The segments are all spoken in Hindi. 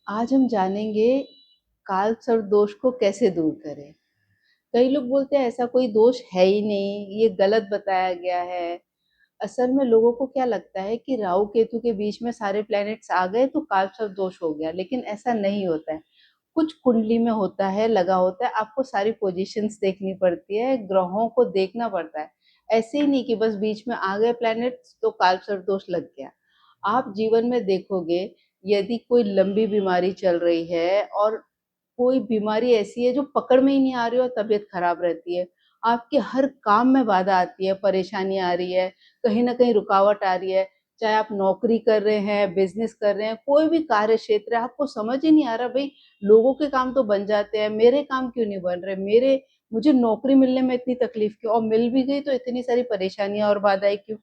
आज हम जानेंगे काल सर्प दोष को कैसे दूर करें। कई लोग बोलते हैं ऐसा कोई दोष है ही नहीं, ये गलत बताया गया है। असल में लोगों को क्या लगता है कि राहु केतु के बीच में सारे प्लैनेट्स आ गए तो काल सर्प दोष हो गया, लेकिन ऐसा नहीं होता है। कुछ कुंडली में होता है, लगा होता है, आपको सारी पोजीशंस देखनी पड़ती है, ग्रहों को देखना पड़ता है। ऐसे ही नहीं कि बस बीच में आ गए प्लैनेट्स तो काल सर्प दोष लग गया। आप जीवन में देखोगे, यदि कोई लंबी बीमारी चल रही है और कोई बीमारी ऐसी है जो पकड़ में ही नहीं आ रही और तबीयत खराब रहती है, आपके हर काम में बाधा आती है, परेशानी आ रही है, कहीं ना कहीं रुकावट आ रही है, चाहे आप नौकरी कर रहे हैं, बिजनेस कर रहे हैं, कोई भी कार्य क्षेत्र है, आपको समझ ही नहीं आ रहा भाई लोगों के काम तो बन जाते हैं, मेरे काम क्यों नहीं बन रहे, मेरे मुझे नौकरी मिलने में इतनी तकलीफ क्यों, और मिल भी गई तो इतनी सारी परेशानियां और बाधाएं क्यों,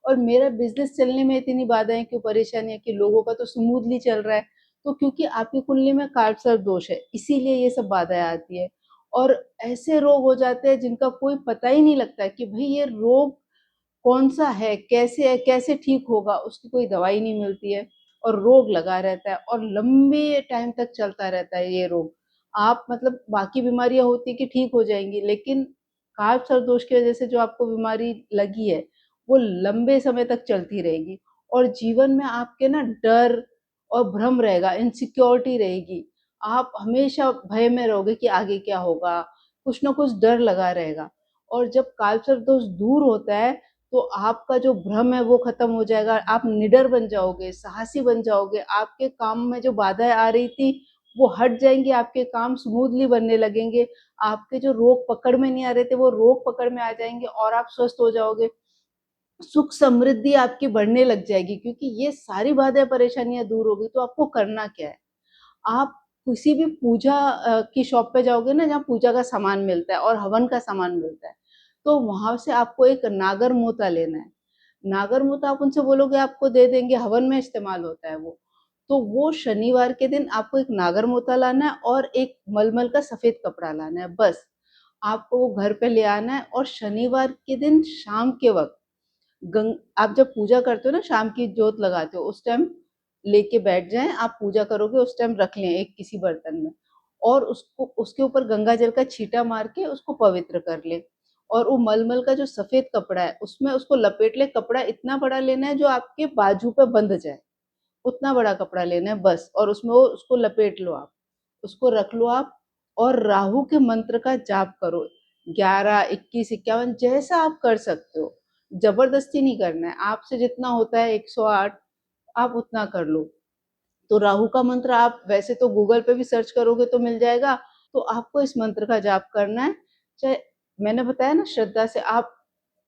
और मेरा बिजनेस चलने में इतनी बाधाएं क्यों, परेशानियां कि लोगों का तो स्मूथली चल रहा है। तो क्योंकि आपकी कुंडली में कालसर्प दोष है, इसीलिए ये सब बाधाएं आती है। और ऐसे रोग हो जाते हैं जिनका कोई पता ही नहीं लगता कि भाई ये रोग कौन सा है, कैसे ठीक होगा, उसकी कोई दवाई नहीं मिलती है और रोग लगा रहता है और लंबे टाइम तक चलता रहता है ये रोग। आप मतलब बाकी बीमारियां होती कि ठीक हो जाएंगी, लेकिन काल सर्प दोष की वजह से जो आपको बीमारी लगी है वो लंबे समय तक चलती रहेगी और जीवन में आपके ना डर और भ्रम रहेगा, इनसिक्योरिटी रहेगी। आप हमेशा भय में रहोगे कि आगे क्या होगा, कुछ ना कुछ डर लगा रहेगा। और जब कालसर्प दोष दूर होता है तो आपका जो भ्रम है वो खत्म हो जाएगा, आप निडर बन जाओगे, साहसी बन जाओगे, आपके काम में जो बाधाएं आ रही थी वो हट जाएंगी, आपके काम स्मूथली बनने लगेंगे, आपके जो रोग पकड़ में नहीं आ रहे थे वो रोग पकड़ में आ जाएंगे और आप स्वस्थ हो जाओगे। सुख समृद्धि आपकी बढ़ने लग जाएगी क्योंकि ये सारी बाधाएं परेशानियां दूर होगी। तो आपको करना क्या है, आप किसी भी पूजा की शॉप पे जाओगे ना, जहाँ पूजा का सामान मिलता है और हवन का सामान मिलता है, तो वहां से आपको एक नागर मोता लेना है। नागर मोता आप उनसे बोलोगे आपको दे देंगे, हवन में इस्तेमाल होता है वो। तो वो शनिवार के दिन आपको एक नागर मोता लाना है और एक मलमल का सफेद कपड़ा लाना है, बस आपको वो घर पे ले आना है। और शनिवार के दिन शाम के वक्त आप जब पूजा करते हो ना, शाम की जोत लगाते हो, उस टाइम लेके बैठ जाएं, आप पूजा करोगे उस टाइम रख लें एक किसी बर्तन में, और उसको उसके ऊपर गंगा जल का छींटा मार के उसको पवित्र कर ले। और वो मलमल का जो सफेद कपड़ा है उसमें उसको लपेट ले, कपड़ा इतना बड़ा लेना है जो आपके बाजू पे बंध जाए, उतना बड़ा कपड़ा लेना है बस, और उसमें वो उसको लपेट लो, आप उसको रख लो आप। और राहु के मंत्र का जाप करो, 11, 21, 51 जैसा आप कर सकते हो, जबरदस्ती नहीं करना है, आपसे जितना होता है 108 आप उतना कर लो। तो राहु का मंत्र आप वैसे तो गूगल पे भी सर्च करोगे तो मिल जाएगा, तो आपको इस मंत्र का जाप करना है। चाहे मैंने बताया ना, श्रद्धा से आप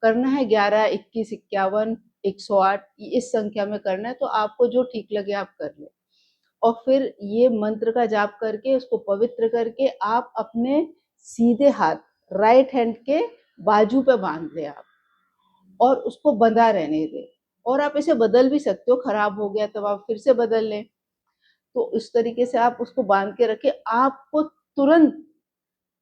करना है, 11, 21, 51, 108 इस संख्या में करना है, तो आपको जो ठीक लगे आप कर ले। और फिर ये मंत्र का जाप करके उसको पवित्र करके आप अपने सीधे हाथ, राइट हैंड के बाजू पे बांध ले आप, और उसको बंधा रहने दे। और आप इसे बदल भी सकते हो, खराब हो गया तब आप फिर से बदल लें। तो इस तरीके से आप उसको बांध के रखे, आपको तुरंत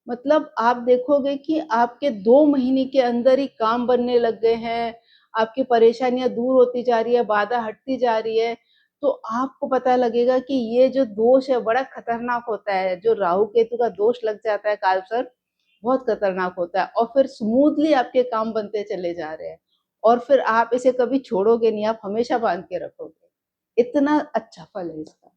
मतलब आप देखोगे कि आपके 2 महीने के अंदर ही काम बनने लग गए हैं, आपकी परेशानियां दूर होती जा रही है, बाधा हटती जा रही है। तो आपको पता लगेगा कि ये जो दोष है बड़ा खतरनाक होता है, जो राहु केतु का दोष लग जाता है कालसर्प, बहुत खतरनाक होता है। और फिर स्मूथली आपके काम बनते चले जा रहे हैं, और फिर आप इसे कभी छोड़ोगे नहीं, आप हमेशा बांध के रखोगे, इतना अच्छा फल है इसका।